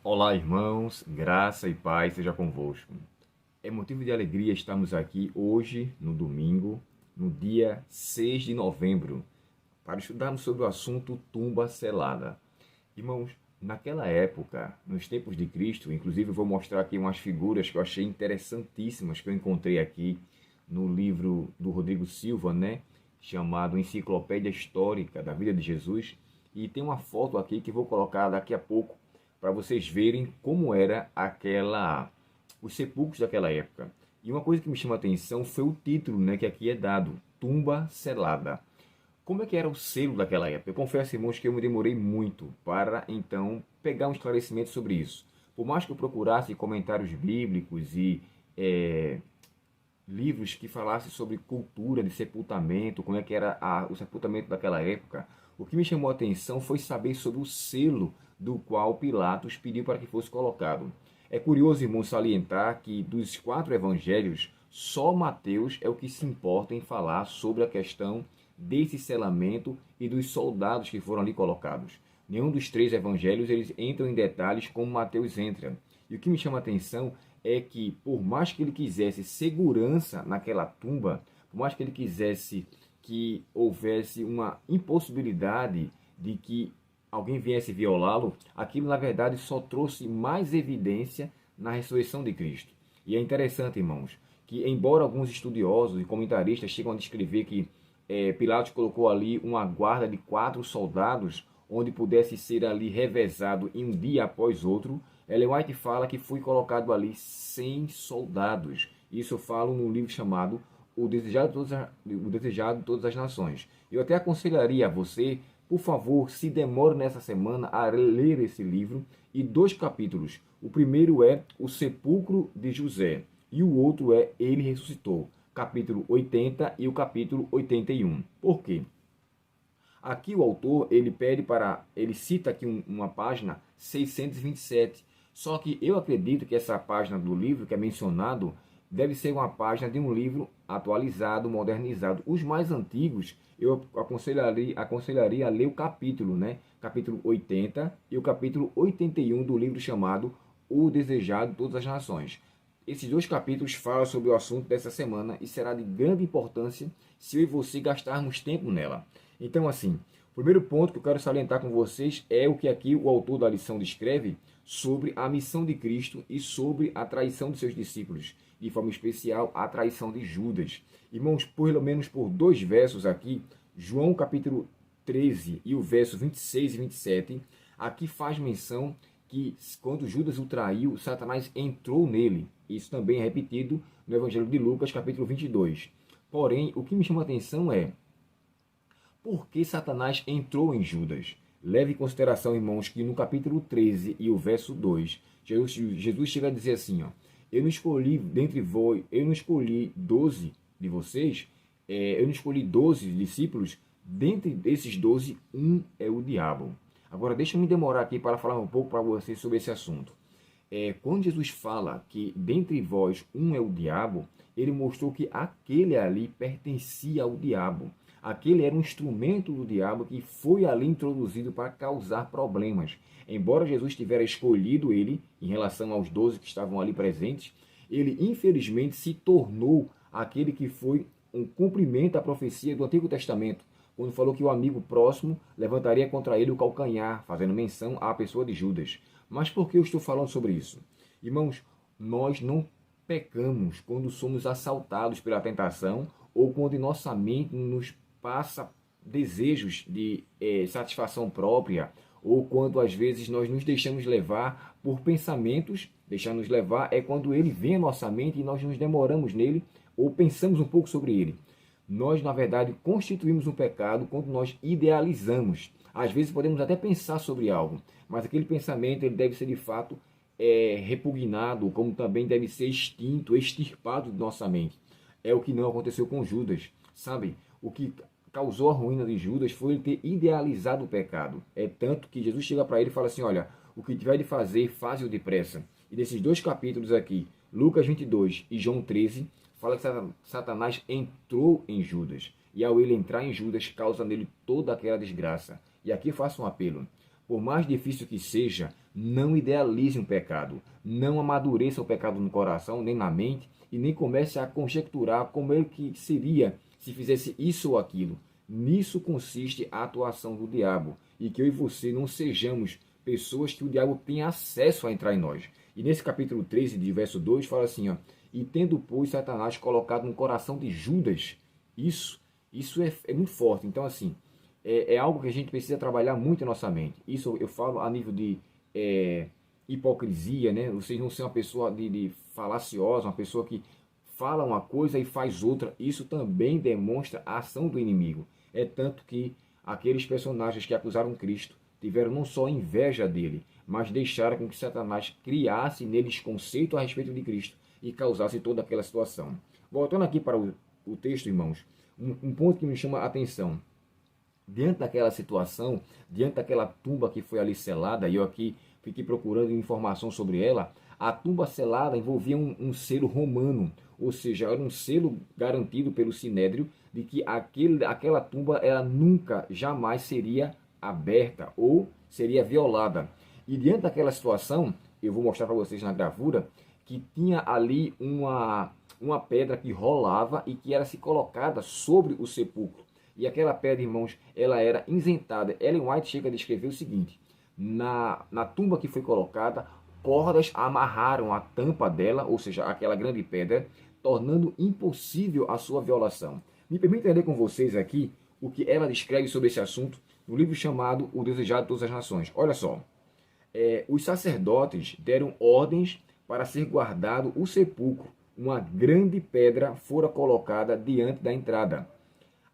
Olá, irmãos, graça e paz seja convosco. É motivo de alegria estarmos aqui hoje, no domingo, no dia 6 de novembro, para estudarmos sobre o assunto tumba selada. Irmãos, naquela época, nos tempos de Cristo, inclusive eu vou mostrar aqui umas figuras que eu achei interessantíssimas, que eu encontrei aqui no livro do Rodrigo Silva, chamado Enciclopédia Histórica da Vida de Jesus, e tem uma foto aqui que vou colocar daqui a pouco para vocês verem como era os sepulcros daquela época. E uma coisa que me chama a atenção foi o título, que aqui é dado, Tumba Selada. Como é que era o selo daquela época? Eu confesso, irmãos, que eu me demorei muito para, então, pegar um esclarecimento sobre isso. Por mais que eu procurasse comentários bíblicos e livros que falassem sobre cultura de sepultamento, como é que era o sepultamento daquela época, o que me chamou a atenção foi saber sobre o selo do qual Pilatos pediu para que fosse colocado. É curioso, irmão, salientar que dos 4 evangelhos, só Mateus é o que se importa em falar sobre a questão desse selamento e dos soldados que foram ali colocados. Nenhum dos 3 evangelhos eles entram em detalhes como Mateus entra. E o que me chama a atenção é que, por mais que ele quisesse segurança naquela tumba, por mais que ele quisesse que houvesse uma impossibilidade de que alguém viesse violá-lo, aquilo na verdade só trouxe mais evidência na ressurreição de Cristo. E é interessante, irmãos, que embora alguns estudiosos e comentaristas chegam a descrever que Pilatos colocou ali uma guarda de 4 soldados, onde pudesse ser ali revezado em um dia após outro, Ellen White fala que foi colocado ali 100 soldados. Isso eu falo no livro chamado O Desejado de Todas as Nações. Eu até aconselharia a você, por favor, se demore nessa semana a ler esse livro e 2 capítulos. O primeiro é O Sepulcro de José e o outro é Ele Ressuscitou, capítulo 80 e o capítulo 81. Por quê? Aqui o autor, ele cita aqui uma página 627. Só que eu acredito que essa página do livro que é mencionado deve ser uma página de um livro atualizado, modernizado. Os mais antigos, eu aconselharia a ler o capítulo, Capítulo 80 e o capítulo 81 do livro chamado O Desejado de Todas as Nações. Esses 2 capítulos falam sobre o assunto dessa semana e será de grande importância se eu e você gastarmos tempo nela. Então, assim, o primeiro ponto que eu quero salientar com vocês é o que aqui o autor da lição descreve sobre a missão de Cristo e sobre a traição de seus discípulos, de forma especial a traição de Judas. Irmãos, pelo menos por 2 versos aqui, João capítulo 13 e o verso 26 e 27, aqui faz menção que quando Judas o traiu, Satanás entrou nele. Isso também é repetido no Evangelho de Lucas, capítulo 22. Porém, o que me chama a atenção é por que Satanás entrou em Judas. Leve em consideração, irmãos, que no capítulo 13 e o verso 2, Jesus chega a dizer assim, eu não escolhi 12 de vocês, eu não escolhi 12 discípulos, dentre desses 12, um é o diabo. Agora, deixa eu me demorar aqui para falar um pouco para vocês sobre esse assunto. Quando Jesus fala que dentre vós um é o diabo, ele mostrou que aquele ali pertencia ao diabo. Aquele era um instrumento do diabo que foi ali introduzido para causar problemas. Embora Jesus tivesse escolhido ele, em relação aos 12 que estavam ali presentes, ele infelizmente se tornou aquele que foi um cumprimento à profecia do Antigo Testamento, quando falou que o amigo próximo levantaria contra ele o calcanhar, fazendo menção à pessoa de Judas. Mas por que eu estou falando sobre isso? Irmãos, nós não pecamos quando somos assaltados pela tentação ou quando em nossa mente nos passa desejos de satisfação própria, ou quando às vezes nós nos deixamos levar por pensamentos. Deixar nos levar é quando ele vem à nossa mente e nós nos demoramos nele ou pensamos um pouco sobre ele. Nós, na verdade, constituímos um pecado quando nós idealizamos. Às vezes podemos até pensar sobre algo, mas aquele pensamento ele deve ser de fato repugnado, como também deve ser extinto, extirpado de nossa mente. É o que não aconteceu com Judas, sabe? O que causou a ruína de Judas foi ele ter idealizado o pecado. É tanto que Jesus chega para ele e fala assim, olha, o que tiver de fazer, faze-o depressa. E nesses 2 capítulos aqui, Lucas 22 e João 13, fala que Satanás entrou em Judas. E ao ele entrar em Judas, causa nele toda aquela desgraça. E aqui faço um apelo. Por mais difícil que seja, Não idealize um pecado. Não amadureça o pecado no coração, nem na mente, e nem comece a conjecturar como é que seria se fizesse isso ou aquilo. Nisso consiste a atuação do diabo. E que eu e você não sejamos pessoas que o diabo tem acesso a entrar em nós. E nesse capítulo 13, de verso 2, fala assim, ó, e tendo, pois, Satanás colocado no coração de Judas, isso é muito forte. Então, assim, é algo que a gente precisa trabalhar muito em nossa mente. Isso eu falo a nível de hipocrisia, né? Vocês não ser uma pessoa de falaciosa, uma pessoa que fala uma coisa e faz outra. Isso também demonstra a ação do inimigo. É tanto que aqueles personagens que acusaram Cristo tiveram não só inveja dele, mas deixaram com que Satanás criasse neles conceito a respeito de Cristo e causasse toda aquela situação. Voltando aqui para o texto, irmãos, um ponto que me chama a atenção. Diante daquela situação, diante daquela tumba que foi ali selada, e eu aqui fiquei procurando informação sobre ela, a tumba selada envolvia um selo romano, ou seja, era um selo garantido pelo Sinédrio de que aquela tumba ela nunca, jamais seria aberta ou seria violada. E diante daquela situação, eu vou mostrar para vocês na gravura, que tinha ali uma pedra que rolava e que era se colocada sobre o sepulcro. E aquela pedra, irmãos, ela era isentada. Ellen White chega a descrever o seguinte: na tumba que foi colocada, cordas amarraram a tampa dela, ou seja, aquela grande pedra, tornando impossível a sua violação. Me permita ler com vocês aqui o que ela descreve sobre esse assunto no livro chamado O Desejado de Todas as Nações. Olha só, os sacerdotes deram ordens para ser guardado o sepulcro. Uma grande pedra fora colocada diante da entrada.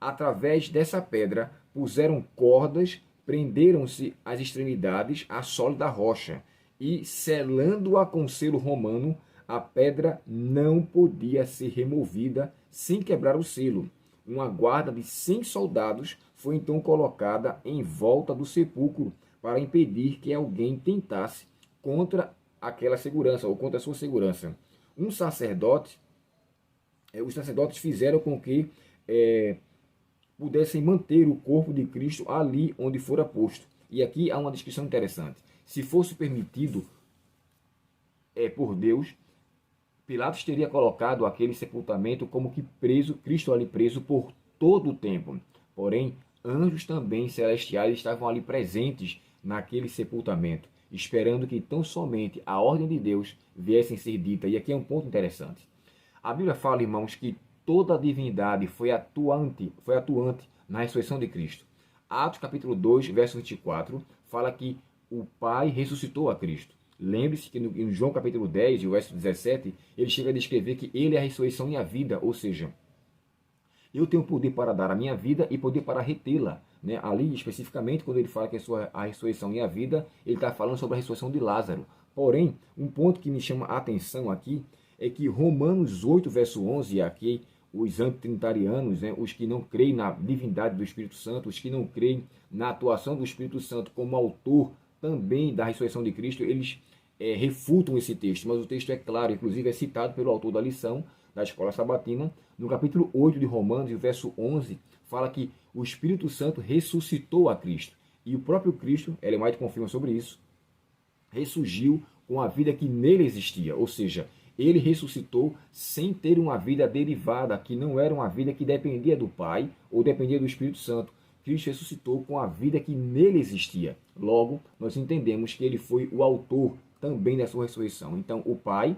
Através dessa pedra, puseram cordas, prenderam-se as extremidades à sólida rocha, e, selando-a com selo romano, a pedra não podia ser removida sem quebrar o selo. Uma guarda de 100 soldados foi então colocada em volta do sepulcro para impedir que alguém tentasse contra aquela segurança, ou contra a sua segurança. Os sacerdotes fizeram com que pudessem manter o corpo de Cristo ali onde fora posto. E aqui há uma descrição interessante. Se fosse permitido por Deus, Pilatos teria colocado aquele sepultamento como que preso, Cristo ali preso por todo o tempo. Porém, anjos também celestiais estavam ali presentes naquele sepultamento, esperando que tão somente a ordem de Deus viesse a ser dita. E aqui é um ponto interessante. A Bíblia fala, irmãos, que toda a divindade foi atuante na ressurreição de Cristo. Atos capítulo 2, verso 24, fala que o Pai ressuscitou a Cristo. Lembre-se que em João capítulo 10, verso 17, ele chega a descrever que ele é a ressurreição e a vida, ou seja, eu tenho poder para dar a minha vida e poder para retê-la. Né? Ali, especificamente, quando ele fala que é a ressurreição e a vida, ele está falando sobre a ressurreição de Lázaro. Porém, um ponto que me chama a atenção aqui é que Romanos 8, verso 11, e aqui os antitrinitarianos, né, os que não creem na divindade do Espírito Santo, os que não creem na atuação do Espírito Santo como autor também da ressurreição de Cristo, eles refutam esse texto, mas o texto é claro, inclusive é citado pelo autor da lição da Escola Sabatina, no capítulo 8 de Romanos, o verso 11, fala que o Espírito Santo ressuscitou a Cristo. E o próprio Cristo, Ellen White confirma sobre isso, ressurgiu com a vida que nele existia, ou seja, ele ressuscitou sem ter uma vida derivada, que não era uma vida que dependia do Pai ou dependia do Espírito Santo. Cristo ressuscitou com a vida que nele existia. Logo, nós entendemos que ele foi o autor também da sua ressurreição. Então, o Pai,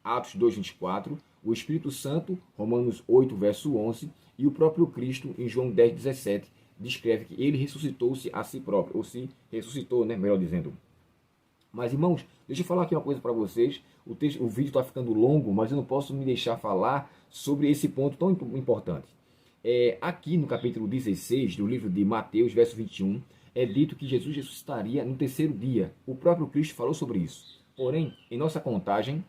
Atos 2, 24, o Espírito Santo, Romanos 8, verso 11, e o próprio Cristo, em João 10, 17, descreve que ele ressuscitou-se a si próprio, ou se ressuscitou, né, melhor dizendo. Mas, irmãos, deixa eu falar aqui uma coisa para vocês. O vídeo está ficando longo, mas eu não posso me deixar falar sobre esse ponto tão importante. Aqui no capítulo 16 do livro de Mateus, verso 21, é dito que Jesus ressuscitaria no terceiro dia. O próprio Cristo falou sobre isso. Porém, em nossa contagem,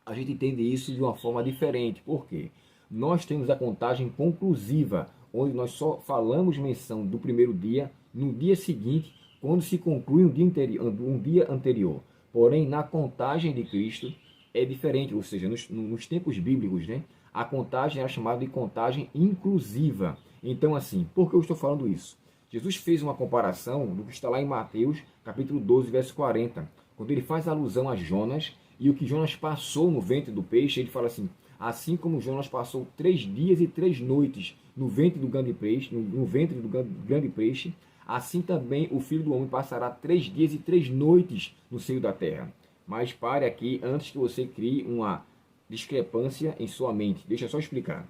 a gente entende isso de uma forma diferente. Por quê? Nós temos a contagem conclusiva, onde nós só falamos menção do primeiro dia no dia seguinte, quando se conclui um dia anterior. Porém, na contagem de Cristo é diferente, ou seja, nos tempos bíblicos, né, a contagem é chamada de contagem inclusiva. Então, assim, por que eu estou falando isso? Jesus fez uma comparação do que está lá em Mateus, capítulo 12, verso 40, quando ele faz alusão a Jonas e o que Jonas passou no ventre do peixe. Ele fala assim: assim como Jonas passou 3 dias e 3 noites no ventre do grande peixe, assim também o Filho do Homem passará 3 dias e 3 noites no seio da terra. Mas pare aqui antes que você crie uma discrepância em sua mente. Deixa eu só explicar.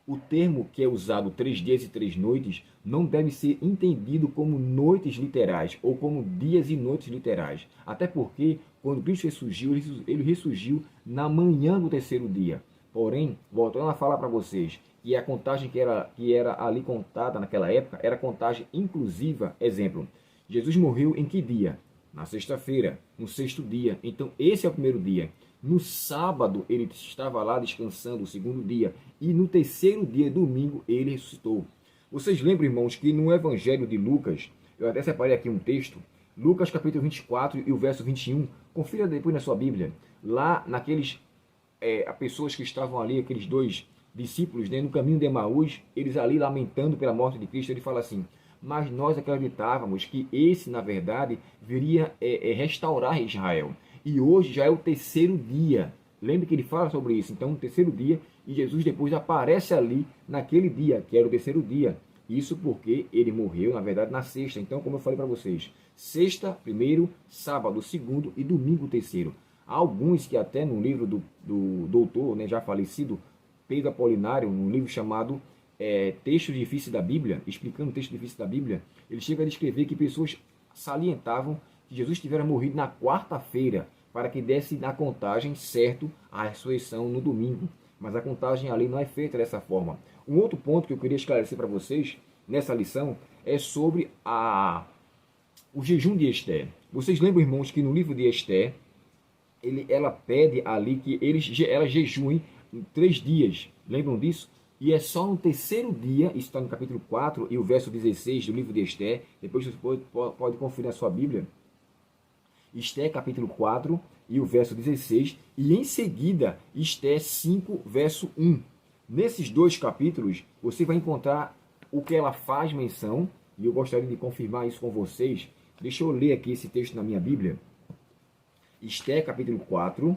O termo que é usado 3 dias e 3 noites não deve ser entendido como noites literais ou como dias e noites literais. Até porque, quando Cristo ressurgiu, ele ressurgiu na manhã do terceiro dia. Porém, voltando a falar para vocês, que a contagem que era ali contada naquela época era contagem inclusiva. Exemplo, Jesus morreu em que dia? Na sexta-feira, no sexto dia. Então, esse é o primeiro dia. No sábado, ele estava lá descansando, o segundo dia. E no terceiro dia, domingo, ele ressuscitou. Vocês lembram, irmãos, que no Evangelho de Lucas, eu até separei aqui um texto, Lucas capítulo 24 e o verso 21, confira depois na sua Bíblia. Lá, naqueles pessoas que estavam ali, aqueles 2 discípulos, né, no caminho de Emaús, eles ali lamentando pela morte de Cristo, ele fala assim: mas nós acreditávamos que esse, na verdade, viria restaurar Israel. E hoje já é o terceiro dia. Lembre que ele fala sobre isso. Então, no terceiro dia, e Jesus depois aparece ali naquele dia, que era o terceiro dia. Isso porque ele morreu, na verdade, na sexta. Então, como eu falei para vocês, sexta, primeiro, sábado, segundo e domingo, terceiro. Há alguns que até no livro do doutor, né, já falecido, Pedro Apolinário, num livro chamado Textos Difíceis da Bíblia, explicando o texto difícil da Bíblia, ele chega a descrever que pessoas salientavam que Jesus tivera morrido na quarta-feira, para que desse na contagem certo a ressurreição no domingo. Mas a contagem ali não é feita dessa forma. Um outro ponto que eu queria esclarecer para vocês nessa lição é sobre o jejum de Esther. Vocês lembram, irmãos, que no livro de Esther, ela pede ali que ela jejuem 3 dias. Lembram disso? E é só no terceiro dia, isso está no capítulo 4 e o verso 16 do livro de Esther, depois você pode conferir na sua Bíblia, Esther capítulo 4 e o verso 16, e em seguida Esther 5, verso 1. Nesses 2 capítulos, você vai encontrar o que ela faz menção, e eu gostaria de confirmar isso com vocês. Deixa eu ler aqui esse texto na minha Bíblia. Esther capítulo 4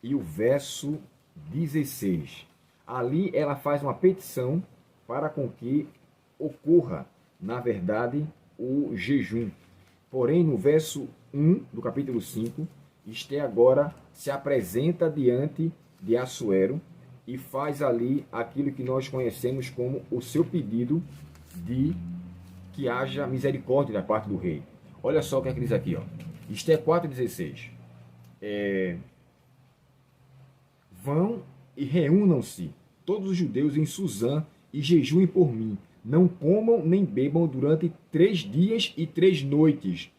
e o verso 16. Ali ela faz uma petição para com que ocorra, na verdade, o jejum. Porém, no verso 1 do capítulo 5, Esther agora se apresenta diante de Assuero e faz ali aquilo que nós conhecemos como o seu pedido de que haja misericórdia da parte do rei. Olha só o que é que diz aqui, ó. Esther 4,16. Vão e reúnam-se todos os judeus em Suzã e jejuem por mim. Não comam nem bebam durante 3 dias e 3 noites.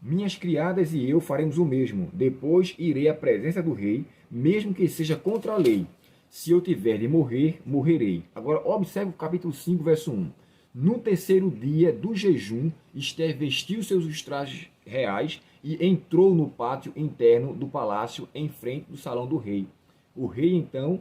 Minhas criadas e eu faremos o mesmo. Depois irei à presença do rei, mesmo que seja contra a lei. Se eu tiver de morrer, morrerei. Agora, observe o capítulo 5, verso 1. No terceiro dia do jejum, Esther vestiu seus trajes reais e entrou no pátio interno do palácio, em frente do salão do rei. O rei, então,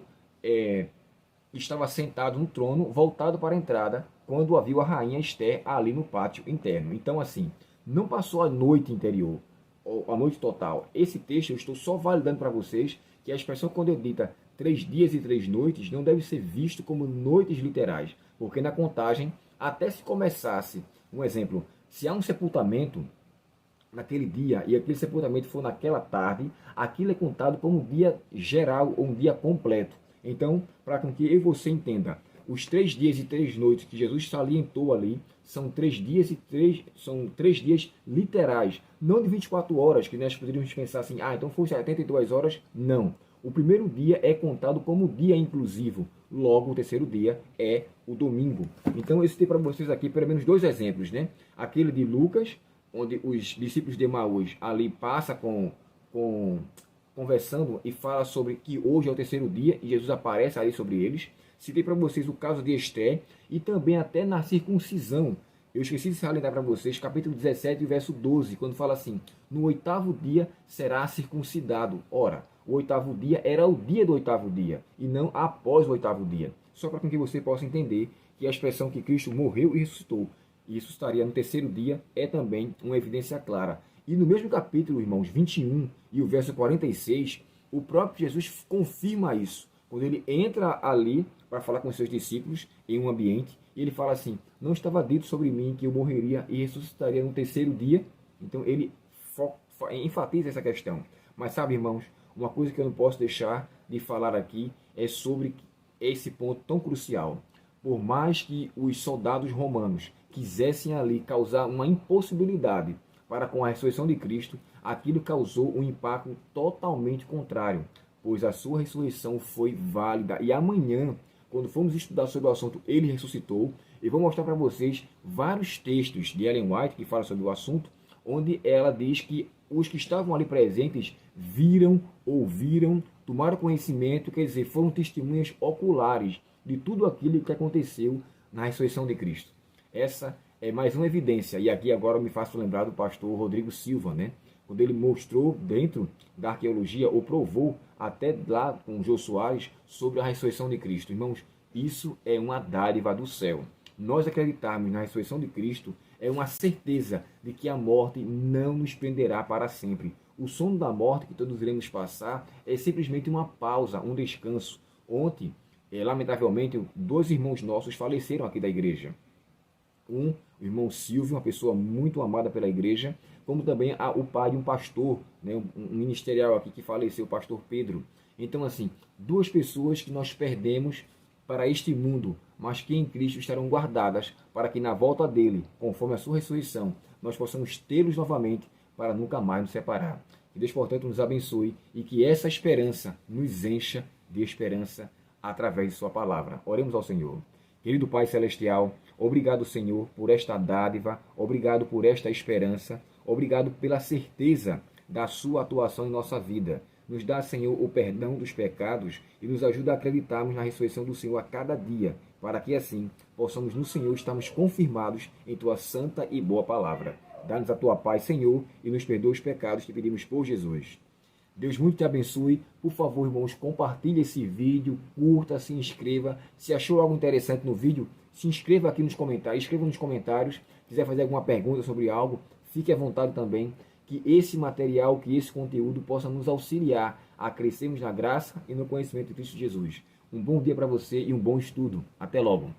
estava sentado no trono, voltado para a entrada, quando viu a rainha Esther ali no pátio interno. Então, assim, não passou a noite interior, ou a noite total. Esse texto eu estou só validando para vocês que a expressão quando eu dita 3 dias e 3 noites não deve ser visto como noites literais, porque na contagem, até se começasse, um exemplo, se há um sepultamento naquele dia e aquele sepultamento for naquela tarde, aquilo é contado como um dia geral ou um dia completo. Então, para que eu e você entenda, os 3 dias e 3 noites que Jesus salientou ali são 3 dias e 3 dias literais, não de 24 horas, que nós poderíamos pensar assim, então foi 72 horas. Não. O primeiro dia é contado como dia inclusivo, logo o terceiro dia é o domingo. Então, eu citei para vocês aqui pelo menos 2 exemplos, né? Aquele de Lucas, onde os discípulos de Emaús ali passa conversando e fala sobre que hoje é o terceiro dia e Jesus aparece ali sobre eles. Citei para vocês o caso de Esther e também até na circuncisão. Eu esqueci de salientar para vocês, capítulo 17, verso 12, quando fala assim, no 8º dia será circuncidado. Ora, o 8º dia era o dia do 8º dia e não após o 8º dia. Só para que você possa entender que a expressão que Cristo morreu e ressuscitou, e ressuscitaria no terceiro dia, é também uma evidência clara. E no mesmo capítulo, irmãos, 21 e o verso 46, o próprio Jesus confirma isso. Quando ele entra ali para falar com os seus discípulos em um ambiente, e ele fala assim: não estava dito sobre mim que eu morreria e ressuscitaria no terceiro dia? Então ele enfatiza essa questão. Mas sabe, irmãos, uma coisa que eu não posso deixar de falar aqui é sobre esse ponto tão crucial. Por mais que os soldados romanos quisessem ali causar uma impossibilidade para com a ressurreição de Cristo, aquilo causou um impacto totalmente contrário, pois a sua ressurreição foi válida. E amanhã, quando formos estudar sobre o assunto, ele ressuscitou, eu vou mostrar para vocês vários textos de Ellen White que falam sobre o assunto, onde ela diz que os que estavam ali presentes viram, ouviram, tomaram conhecimento, quer dizer, foram testemunhas oculares de tudo aquilo que aconteceu na ressurreição de Cristo. Essa é mais uma evidência, e aqui agora me faço lembrar do pastor Rodrigo Silva, né? Quando ele mostrou dentro da arqueologia, ou provou até lá com o Jô Soares, sobre a ressurreição de Cristo. Irmãos, isso é uma dádiva do céu. Nós acreditarmos na ressurreição de Cristo é uma certeza de que a morte não nos prenderá para sempre. O sono da morte que todos iremos passar é simplesmente uma pausa, um descanso. Ontem, lamentavelmente, 2 irmãos nossos faleceram aqui da igreja. O irmão Silvio, uma pessoa muito amada pela igreja, como também o pai de um pastor, né, um ministerial aqui que faleceu, o pastor Pedro. Então, assim, 2 pessoas que nós perdemos para este mundo, mas que em Cristo estarão guardadas para que na volta dele, conforme a sua ressurreição, nós possamos tê-los novamente para nunca mais nos separar. Que Deus, portanto, nos abençoe e que essa esperança nos encha de esperança através de sua palavra. Oremos ao Senhor. Querido Pai Celestial, obrigado, Senhor, por esta dádiva, obrigado por esta esperança, obrigado pela certeza da sua atuação em nossa vida. Nos dá, Senhor, o perdão dos pecados e nos ajuda a acreditarmos na ressurreição do Senhor a cada dia, para que assim possamos no Senhor estarmos confirmados em Tua santa e boa palavra. Dá-nos a Tua paz, Senhor, e nos perdoa os pecados que pedimos por Jesus. Deus muito te abençoe. Por favor, irmãos, compartilhe esse vídeo, curta, se inscreva. Se achou algo interessante no vídeo, se inscreva aqui nos comentários, escreva nos comentários. Se quiser fazer alguma pergunta sobre algo, fique à vontade também. Que esse material, que esse conteúdo possa nos auxiliar a crescermos na graça e no conhecimento de Cristo Jesus. Um bom dia para você e um bom estudo. Até logo.